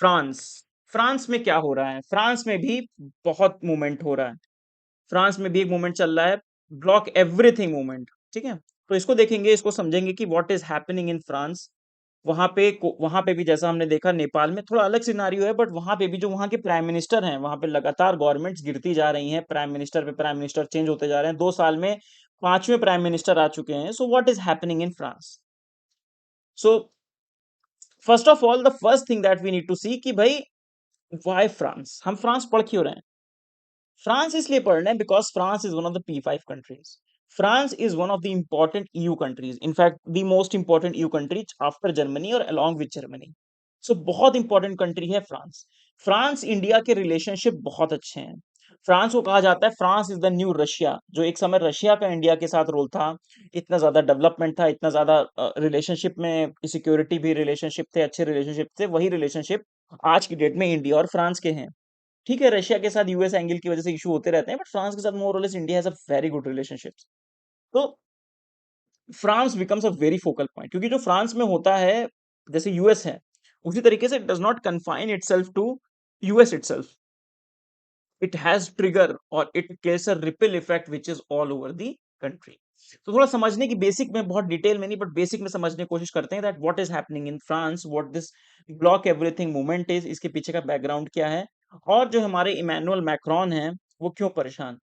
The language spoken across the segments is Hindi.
फ्रांस। फ्रांस में क्या हो रहा है? फ्रांस में भी बहुत मूवमेंट हो रहा है। फ्रांस में भी एक मूवमेंट चल रहा है, ब्लॉक एवरीथिंग मूवमेंट। ठीक है, तो इसको देखेंगे, इसको समझेंगे कि what is happening in France. वहां पे भी जैसा हमने देखा नेपाल में थोड़ा अलग सिनारियो है, बट वहां पे भी जो वहां के प्राइम मिनिस्टर हैं, वहां पे लगातार गवर्नमेंट्स गिरती जा रही हैं, प्राइम मिनिस्टर पे प्राइम मिनिस्टर चेंज होते जा रहे हैं। 2 साल में 5वें प्राइम मिनिस्टर आ चुके हैं। So what is happening in France? So first of all, the first thing that we need to see कि भाई वाई फ्रांस, हम फ्रांस पढ़ क्यों रहे हैं? फ्रांस इसलिए पढ़ रहे हैं because France is one of the P5 countries. France is one of the important EU countries, in fact the most important EU countries after Germany और अलोंग विद जर्मनी। सो बहुत इंपॉर्टेंट कंट्री है फ्रांस। फ्रांस इंडिया के रिलेशनशिप बहुत अच्छे हैं। फ्रांस को कहा जाता है France is the new Russia. जो एक समय रशिया का इंडिया के साथ रोल था, इतना ज्यादा डेवलपमेंट था, इतना ज्यादा रिलेशनशिप में सिक्योरिटी भी रिलेशनशिप थे, अच्छे रिलेशनशिप थे, वही रिलेशनशिप आज की डेट में इंडिया और फ्रांस के हैं। ठीक है, रशिया के साथ यूएस एंगल की वजह से इशू होते रहते हैं, बट फ्रांस के साथ मोर और less India has a very good relationships. तो France becomes a very focal point, क्योंकि जो फ्रांस में होता है, जैसे यूएस है, उसी तरीके से it does not confine itself to US itself. It has trigger और it creates a ripple effect which is all over the country. तो थोड़ा समझने की, बेसिक में, बहुत डिटेल में नहीं, बट बेसिक में समझने की कोशिश करते हैं that what is happening in France, what this block everything movement is, इसके पीछे का बैकग्राउंड क्या है, और जो हमारे इमैनुअल मैक्रोन हैं वो क्यों परेशान।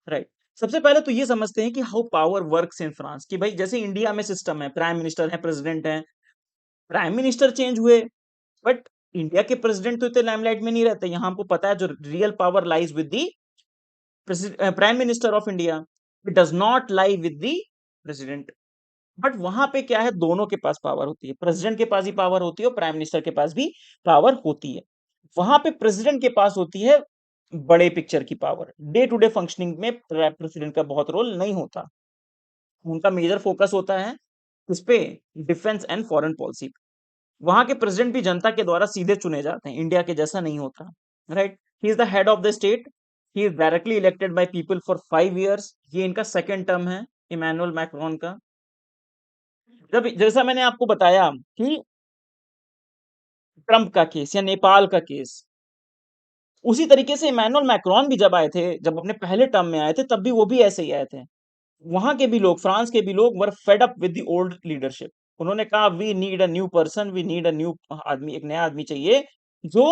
राइट। सबसे पहले तो ये समझते हैं कि how power works in France, कि भाई जैसे इंडिया में सिस्टम है, प्राइम मिनिस्टर है, प्रेसिडेंट है, प्राइम मिनिस्टर चेंज हुए, बट इंडिया के प्रेसिडेंट तो इतने लाइमलाइट में नहीं रहते। यहाँ हमको पता है जो real power lies with the prime minister of India, it does not lie with the president. But वहां पे क्या है, दोनों के पास पावर होती है, प्रेसिडेंट के पास भी पावर होती है और प्राइम मिनिस्टर के पास भी पावर होती है। वहां पे प्रेसिडेंट के पास होती है बड़े पिक्चर की power, day to day functioning में प्रेसिडेंट का बहुत रोल नहीं होता। उनका मेजर फोकस होता है किस पे? Defence and foreign policy. वहां के प्रेसिडेंट भी जनता के द्वारा सीधे चुने जाते हैं, इंडिया के जैसा नहीं होता। Right. He is the head of the state. He is directly elected by people for 5 years। ये इनका सेकेंड टर्म है, इमैनुअल मैक्रोन का। जब जैसा मैंने आपको बताया कि ट्रंप का केस या नेपाल का केस, उसी तरीके से इमैनुअल मैक्रोन भी जब आए थे, जब अपने पहले टर्म में आए थे, तब भी वो भी ऐसे ही आए थे। वहां के भी लोग, फ्रांस के भी लोग were fed up with the old leadership. उन्होंने कहा we need a new person, we need a new आदमी, एक नया आदमी चाहिए जो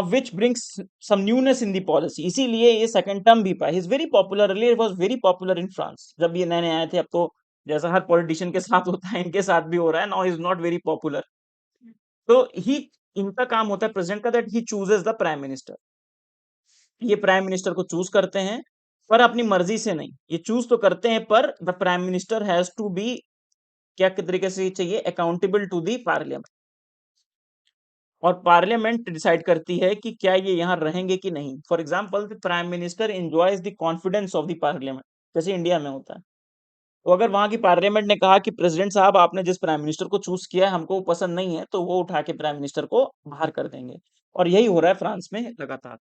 which brings some newness in the policy. इसीलिए ये सेकंड टर्म भी पाए। Is very popular, earlier was very popular in France जब ये नए नए आए थे। अब तो जैसा हर पॉलिटिशियन के साथ होता है, इनके साथ भी हो रहा है, now is not very popular. तो ही, इनका काम होता है प्रेसिडेंट का, that he chooses the prime minister. ये प्राइम मिनिस्टर को चूज करते हैं, पर अपनी मर्जी से नहीं। ये चूज तो करते हैं, पर the prime minister has to be, क्या के तरीके से चाहिए, अकाउंटेबल टू दी पार्लियामेंट। और पार्लियामेंट डिसाइड करती है कि क्या ये यहाँ रहेंगे कि नहीं। For example, the prime minister enjoys the confidence of the parliament, जैसे इंडिया में होता है। तो अगर वहां की पार्लियामेंट ने कहा कि प्रेसिडेंट साहब आपने जिस प्राइम मिनिस्टर को चूज किया है हमको वो पसंद नहीं है, तो वो उठा के प्राइम मिनिस्टर को बाहर कर देंगे। और यही हो रहा है फ्रांस में लगातार।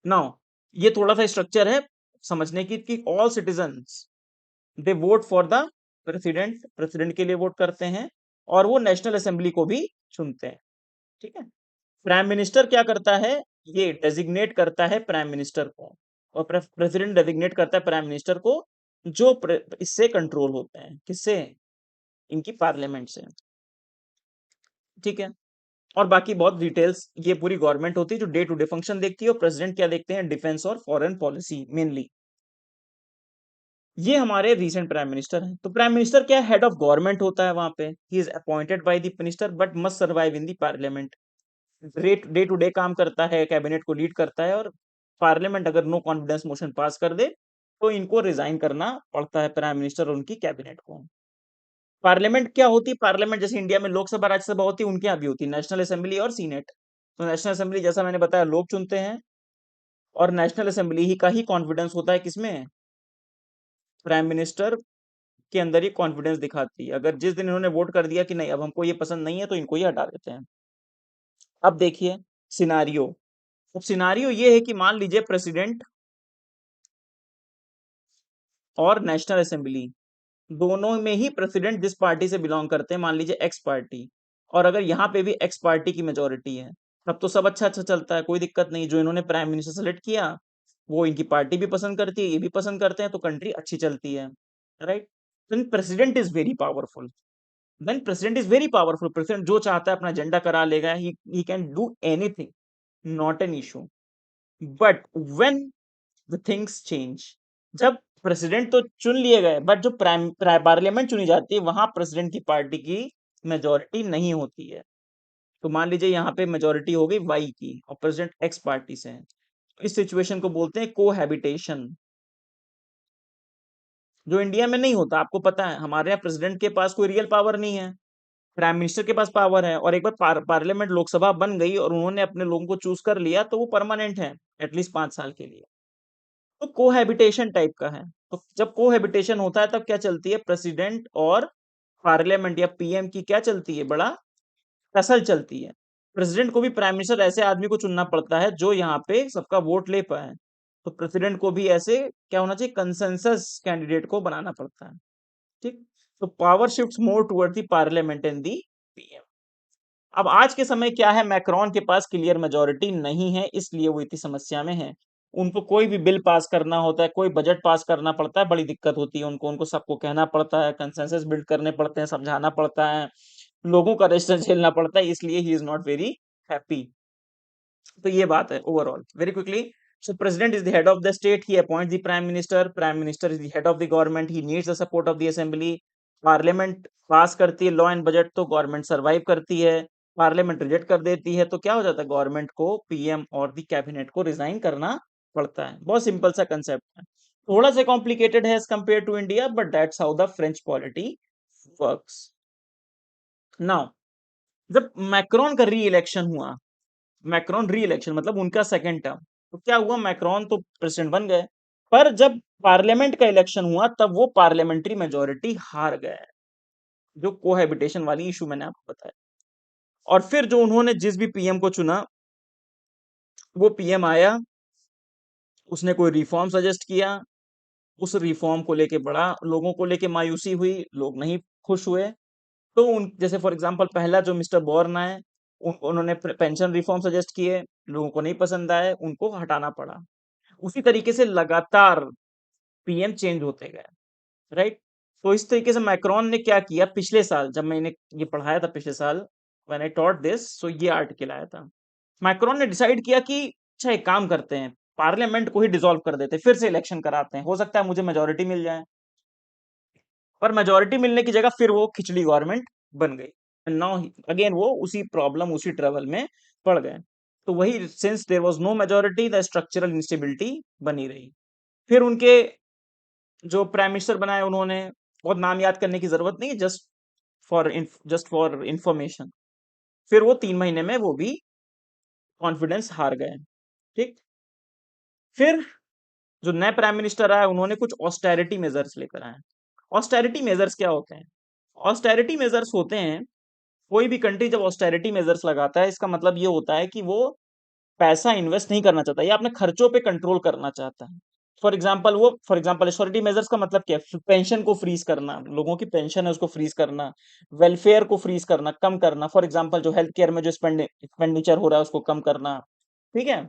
नाउ, ये थोड़ा सा स्ट्रक्चर है समझने की, कि all citizens they vote for the president, president के लिए वोट करते हैं, और वो नेशनल असेंबली को भी चुनते हैं। ठीक है। प्राइम मिनिस्टर क्या करता है, ये डेजिग्नेट करता है प्राइम मिनिस्टर को, और प्रेसिडेंट डेजिग्नेट करता है प्राइम मिनिस्टर को, जो इससे कंट्रोल होते हैं, किससे? इनकी पार्लियामेंट से। ठीक है। और बाकी बहुत डिटेल्स, ये पूरी गवर्नमेंट होती है जो डे टू डे फंक्शन देखती है, और प्रेसिडेंट क्या देखते हैं, डिफेंस और फॉरेन पॉलिसी मेनली। ये हमारे रीसेंट प्राइम मिनिस्टर हैं। तो प्राइम मिनिस्टर क्या, हेड ऑफ गवर्नमेंट होता है वहां पे। He is appointed by the minister but must survive in the parliament. Day to day काम करता है, कैबिनेट को लीड करता है, और पार्लियामेंट अगर नो कॉन्फिडेंस मोशन पास कर दे तो इनको रिजाइन करना पड़ता है, प्राइम मिनिस्टर और उनकी कैबिनेट को। पार्लियामेंट क्या होती है? पार्लियामेंट जैसे इंडिया में लोकसभा राज्यसभा होती है, उनके यहाँ भी होती है नेशनल असेंबली और सीनेट। तो नेशनल असेंबली जैसा मैंने बताया लोग चुनते हैं, और नेशनल असेंबली ही का ही कॉन्फिडेंस होता है किसमें? प्राइम मिनिस्टर के अंदर ही कॉन्फिडेंस दिखाती है। अगर जिस दिन इन्होंने वोट कर दिया कि नहीं अब हमको ये पसंद नहीं है, तो इनको ही हटा देते हैं। अब देखिए सिनारियो। अब सिनारियो ये है कि मान लीजिए प्रेसिडेंट और नेशनल असेंबली दोनों में ही प्रेसिडेंट जिस पार्टी से बिलोंग करते हैं, मान लीजिए एक्स पार्टी, और अगर यहाँ पे भी एक्स पार्टी की मेजोरिटी है, तब तो सब अच्छा अच्छा चलता है, कोई दिक्कत नहीं। जो इन्होंने प्राइम मिनिस्टर सेलेक्ट किया, वो इनकी पार्टी भी पसंद करती है, ये भी पसंद करते हैं, तो कंट्री अच्छी चलती है, right. President is very powerful. When president is very powerful, president जो चाहता है अपना एजेंडा करा लेगा, he can do anything, not an issue. But when the things change, जब प्रेसिडेंट तो चुन लिए गए, बट जो पार्लियामेंट चुनी जाती है, वहां प्रेसिडेंट की पार्टी की मेजोरिटी नहीं होती है। तो मान लीजिए यहाँ पे मेजोरिटी हो गई वाई की और प्रेसिडेंट एक्स पार्टी से है, इस सिचुएशन को बोलते हैं कोहैबिटेशन, जो इंडिया में नहीं होता। आपको पता है हमारे यहाँ प्रेसिडेंट के पास कोई रियल पावर नहीं है, प्राइम मिनिस्टर के पास पावर है। और एक बार पार्लियामेंट लोकसभा बन गई और उन्होंने अपने लोगों को चूज कर लिया, तो वो परमानेंट है, एटलीस्ट 5 साल के लिए। तो कोहैबिटेशन टाइप का है। तो जब कोहैबिटेशन होता है तब क्या चलती है, प्रेसिडेंट और पार्लियामेंट या पीएम की क्या चलती है, बड़ा टसल चलती है। प्रेसिडेंट को भी प्राइम मिनिस्टर ऐसे आदमी को चुनना पड़ता है जो यहाँ पे सबका वोट ले पाए, तो प्रेसिडेंट को भी ऐसे क्या होना चाहिए, कंसेंसस कैंडिडेट को बनाना पड़ता है, ठीक। तो power shifts more toward the parliament and the PM. अब आज के समय क्या है, मैक्रोन के पास क्लियर मेजोरिटी नहीं है, इसलिए वो इतनी समस्या में है। उनको कोई भी बिल पास करना होता है, कोई बजट पास करना पड़ता है, बड़ी दिक्कत होती है उनको। उनको सबको कहना पड़ता है, कंसेंसस बिल्ड करने पड़ते हैं, समझाना पड़ता है, लोगों का रेजिस्टेंस झेलना पड़ता है, इसलिए he is not very happy. तो ये बात है overall, very quickly. So president is the head of the state, he appoint the prime minister is the head of the government, he needs the support of the assembly. Parliament pass करती है लॉ एंड बजट, तो गवर्नमेंट सरवाइव करती है। पार्लियामेंट रिजेक्ट कर देती है, तो क्या हो जाता है, गवर्नमेंट को, पीएम और द कैबिनेट को रिजाइन करना पड़ता है। बहुत सिंपल सा कंसेप्ट है, थोड़ा सा कॉम्प्लिकेटेड है as compare to India, but that's how the French polity works. Now जब मैक्रोन का री इलेक्शन हुआ, मैक्रोन री इलेक्शन मतलब उनका सेकंड टर्म, तो क्या हुआ, मैक्रोन तो प्रेसिडेंट बन गए, पर जब पार्लियामेंट का इलेक्शन हुआ तब वो पार्लियामेंट्री मेजोरिटी हार गए, जो कोहैबिटेशन वाली इशू मैंने आपको बताया। और फिर जो उन्होंने जिस भी पीएम को चुना, वो पीएम आया, उसने कोई रिफॉर्म सजेस्ट किया, उस रिफॉर्म को लेके बड़ा लोगों को लेके मायूसी हुई, लोग नहीं खुश हुए। तो उन जैसे फॉर एग्जांपल पहला जो मिस्टर बोर्न आए, उन्होंने पेंशन रिफॉर्म सजेस्ट किए, लोगों को नहीं पसंद आए, उनको हटाना पड़ा। उसी तरीके से लगातार पीएम चेंज होते गए, राइट। तो इस तरीके से मैक्रोन ने क्या किया, पिछले साल जब मैंने ये पढ़ाया था, पिछले साल व्हेन आई टॉट दिस, सो ये आर्टिकल आया था। मैक्रोन ने डिसाइड किया कि अच्छा एक काम करते हैं, पार्लियामेंट को ही डिसॉल्व कर देते हैं, फिर से इलेक्शन कराते हैं, हो सकता है मुझे मेजोरिटी मिल जाए। पर मेजोरिटी मिलने की जगह फिर वो खिचड़ी गवर्नमेंट बन गई, नाउ अगेन वो उसी प्रॉब्लम, उसी ट्रबल में पड़ गए। तो वही, since there was no majority, the structural instability बनी रही। फिर उनके जो प्राइम मिनिस्टर बनाए, उन्होंने, बहुत नाम याद करने की जरूरत नहीं, जस्ट फॉर इंफॉर्मेशन। फिर वो 3 महीने में वो भी कॉन्फिडेंस हार गए, ठीक। फिर जो नए प्राइम मिनिस्टर आए, उन्होंने कुछ ऑस्टेरिटी मेजर्स लेकर आए। ऑस्टेरिटी मेजर्स क्या होते हैं, ऑस्टेरिटी मेजर्स होते हैं, कोई भी कंट्री जब ऑस्टेरिटी मेजर्स लगाता है, इसका मतलब ये होता है कि वो पैसा इन्वेस्ट नहीं करना चाहता या अपने खर्चों पे कंट्रोल करना चाहता है। फॉर एग्जांपल श्योरिटी मेजर्स का मतलब क्या है, पेंशन को फ्रीज करना, लोगों की पेंशन है उसको फ्रीज करना, वेलफेयर को फ्रीज करना, कम करना। फॉर एग्जांपल जो हेल्थ केयर में जो एक्सपेंडिचर हो रहा है उसको कम करना, ठीक है।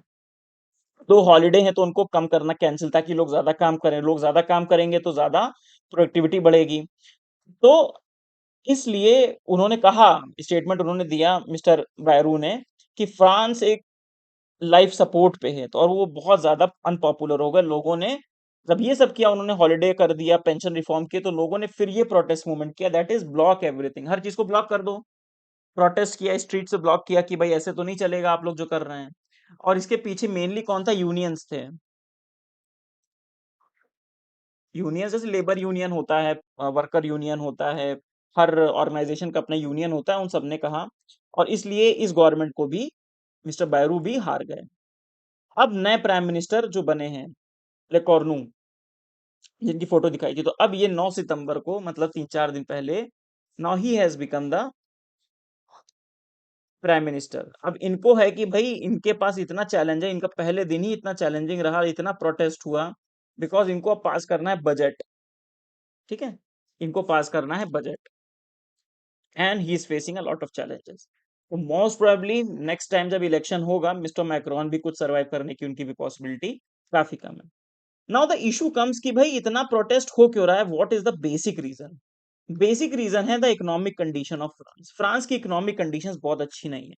तो हॉलीडे है तो उनको कम करना, कैंसिल, ताकि लोग ज्यादा काम करें, लोग ज्यादा काम करेंगे तो ज्यादा प्रोडक्टिविटी बढ़ेगी। तो इसलिए उन्होंने कहा, स्टेटमेंट उन्होंने दिया मिस्टर बायरू ने, कि फ्रांस एक लाइफ सपोर्ट पे है, तो और वो बहुत ज्यादा अनपॉपुलर हो गए। लोगों ने जब ये सब किया, उन्होंने हॉलिडे कर दिया, पेंशन रिफॉर्म किए, तो लोगों ने फिर ये प्रोटेस्ट मूवमेंट किया, दैट इज ब्लॉक एवरीथिंग, हर चीज को ब्लॉक कर दो। प्रोटेस्ट किया, स्ट्रीट से ब्लॉक किया कि भाई ऐसे तो नहीं चलेगा आप लोग जो कर रहे हैं। और इसके पीछे मेनली कौन था, यूनियंस थे। यूनियन जैसे लेबर यूनियन होता है, वर्कर यूनियन होता है, हर ऑर्गेनाइजेशन का अपना यूनियन होता है, उन सबने कहा। और इसलिए इस गवर्नमेंट को भी मिस्टर बायरू भी हार गए। अब नए प्राइम मिनिस्टर जो बने हैं, लेकॉर्नू, जिनकी फोटो दिखाई थी, तो अब ये 9 सितंबर को, मतलब 3-4 दिन पहले, now he has become the prime minister. अब इनको है कि भाई इनके पास इतना चैलेंज है, इनका पहले दिन ही इतना चैलेंजिंग रहा, इतना प्रोटेस्ट हुआ, बिकॉज इनको अब पास करना है बजट, ठीक है, इनको पास करना है budget. And he is facing a lot of challenges. तो मोस्ट प्रोबेबली नेक्स्ट टाइम जब इलेक्शन होगा, मिस्टर मैक्रोन भी कुछ सर्वाइव करने की उनकी भी पॉसिबिलिटी काफी कम है। नाउ द इशू कम्स कि भाई इतना प्रोटेस्ट हो क्यों रहा है, what is the basic reason? Basic reason है the economic condition of France. France की इकोनॉमिक कंडीशंस बहुत अच्छी नहीं है।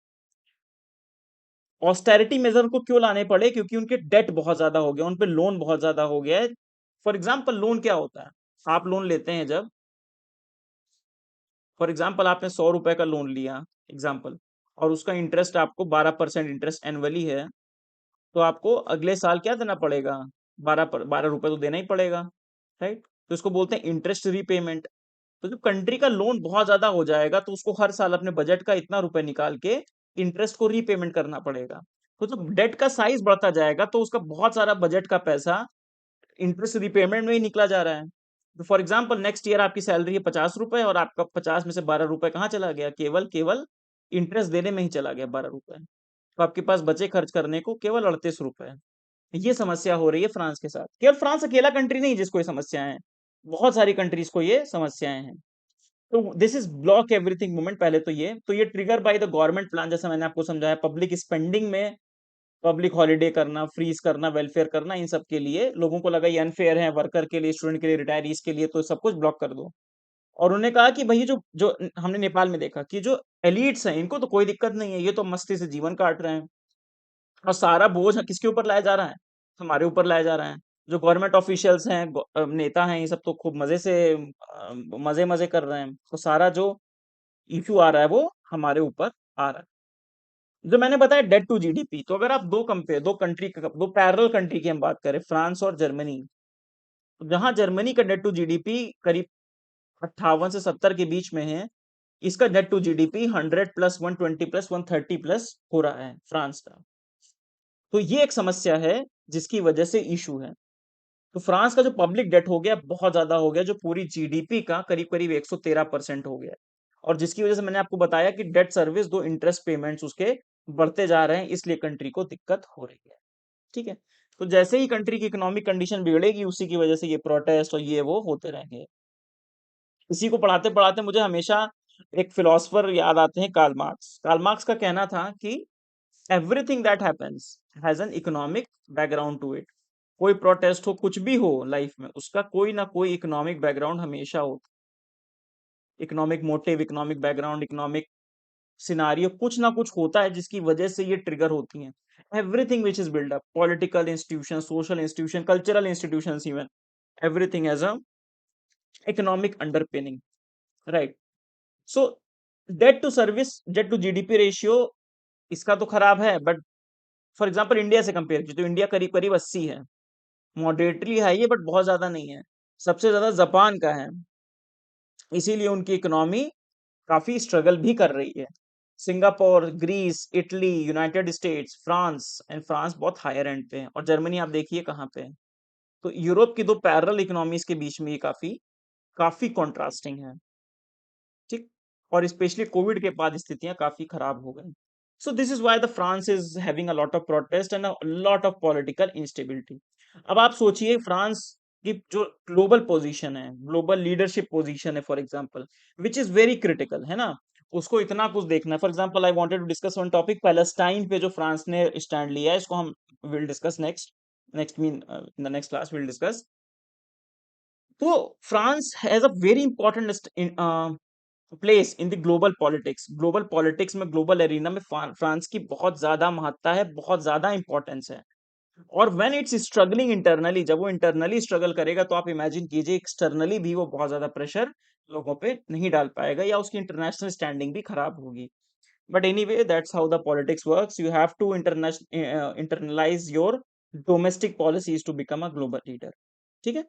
ऑस्टेरिटी मेजर को क्यों लाने पड़े? क्योंकि उनके डेट बहुत ज्यादा हो गया, उन पे लोन बहुत ज्यादा हो गया है। फॉर एग्जाम्पल लोन क्या होता है? आप लोन लेते हैं जब, फॉर एग्जाम्पल आपने 100 रुपए का लोन लिया एग्जाम्पल, और उसका इंटरेस्ट आपको 12% इंटरेस्ट एनुअली है, तो आपको अगले साल क्या देना पड़ेगा? 12 रुपए तो देना ही पड़ेगा, राइट? तो इसको बोलते हैं इंटरेस्ट रीपेमेंट। तो जब कंट्री का लोन बहुत ज्यादा हो जाएगा तो उसको हर साल अपने बजट का इतना रुपए निकाल के इंटरेस्ट को रीपेमेंट करना पड़ेगा। तो जब डेट का साइज बढ़ता जाएगा तो उसका बहुत सारा बजट का पैसा इंटरेस्ट रिपेमेंट में ही निकला जा रहा है। तो फॉर एग्जाम्पल नेक्स्ट ईयर आपकी सैलरी है 50 रुपए, और आपका 50 में से 12 रुपए कहाँ चला गया? केवल केवल इंटरेस्ट देने में ही चला गया 12 रुपए। तो आपके पास बचे खर्च करने को केवल 38 रुपए। ये समस्या हो रही है फ्रांस के साथ। केवल फ्रांस अकेला कंट्री नहीं जिसको ये समस्याएं हैं, बहुत सारी कंट्रीज को ये समस्याएं हैं। तो this is block everything movement. पहले तो ये trigger by the government plan, जैसा मैंने आपको समझाया, पब्लिक स्पेंडिंग में पब्लिक हॉलीडे करना, फ्रीज करना, वेलफेयर करना, इन सब के लिए लोगों को लगा ये अनफेयर है, वर्कर के लिए, स्टूडेंट के लिए, रिटायरीज के लिए, तो सब कुछ ब्लॉक कर दो। और उन्होंने कहा कि भाई जो जो हमने नेपाल में देखा कि जो एलिट्स हैं इनको तो कोई दिक्कत नहीं है, ये तो मस्ती से जीवन काट रहे हैं, और सारा बोझ किसके ऊपर लाया जा रहा है? हमारे ऊपर लाया जा रहा है। जो गवर्नमेंट ऑफिशियल्स हैं, नेता हैं, ये सब तो खूब मजे से मजे मजे कर रहे हैं, तो सारा जो इशू आ रहा है वो हमारे ऊपर आ रहा है। जो मैंने बताया डेट टू जीडीपी, तो अगर आप दो पैरेलल कंट्री की हम बात करें, फ्रांस और जर्मनी, तो जहां जर्मनी का डेट टू जीडीपी करीब 58 से 70 के बीच में है, इसका डेट टू जीडीपी 100+120+130+ हो रहा है फ्रांस का। तो ये एक समस्या है जिसकी वजह से इशू है। तो फ्रांस का जो पब्लिक डेट हो गया, बहुत ज्यादा हो गया, जो पूरी जीडीपी का करीब करीब 113% हो गया, और जिसकी वजह से मैंने आपको बताया कि डेट सर्विस, दो इंटरेस्ट पेमेंट्स उसके बढ़ते जा रहे हैं, इसलिए कंट्री को दिक्कत हो रही है। ठीक है? तो जैसे ही कंट्री की इकोनॉमिक कंडीशन बिगड़ेगी, उसी की वजह से ये प्रोटेस्ट और ये वो होते रहेंगे। इसी को पढ़ाते पढ़ाते मुझे हमेशा एक फिलोसफर याद आते हैं, कार्ल मार्क्स। कार्ल मार्क्स का कहना था कि everything that happens has an economic background to it. कोई प्रोटेस्ट हो, कुछ भी हो लाइफ में, उसका कोई ना कोई इकोनॉमिक बैकग्राउंड हमेशा होता है। Economic motive, economic background, economic scenario, कुछ ना कुछ होता है जिसकी वजह से ये ट्रिगर होती हैं। Everything which is build up, political institution, social institution, cultural institution, even everything as a economic underpinning, right? So debt to GDP ratio इसका तो खराब है, बट फॉर एग्जांपल इंडिया से कंपेयर की तो इंडिया करीब करीब 80 है। मॉडरेटली है ये, बट बहुत ज्यादा नहीं है। सबसे ज्यादा जापान का है, इसीलिए उनकी इकोनॉमी काफी स्ट्रगल भी कर रही है। Singapore, Greece, Italy, United States, France, and France बहुत हायर एंड पे है, और जर्मनी आप देखिए कहाँ पे है। तो यूरोप की दो पैरेलल इकोनॉमीज के बीच में ये काफी काफी कॉन्ट्रास्टिंग है। ठीक? और स्पेशली कोविड के बाद स्थितियां काफी खराब हो गई। So this is why the France is having a lot of protest and a lot of political instability. अब आप सोचिए फ्रांस की जो ग्लोबल पोजीशन है, ग्लोबल लीडरशिप पोजीशन है, for example, which is very critical, है ना? उसको इतना कुछ देखना है। For example I wanted to discuss one topic, Palestine पे जो फ्रांस ने स्टैंड लिया है, इसको हम will discuss next, next mean in the next class will discuss. तो France has a very important place in the global politics. Global politics में, ग्लोबल एरिना में फ्रांस की बहुत ज्यादा महत्ता है, बहुत ज्यादा इंपॉर्टेंस है। और व्हेन इट्स स्ट्रगलिंग इंटरनली, जब वो इंटरनली स्ट्रगल करेगा, तो आप इमेजिन कीजिए एक्सटर्नली भी वो बहुत ज्यादा प्रेशर लोगों पे नहीं डाल पाएगा, या उसकी इंटरनेशनल स्टैंडिंग भी खराब होगी। But anyway, that's how the politics works. You have to internalise your domestic policies to become a global leader. ठीक है?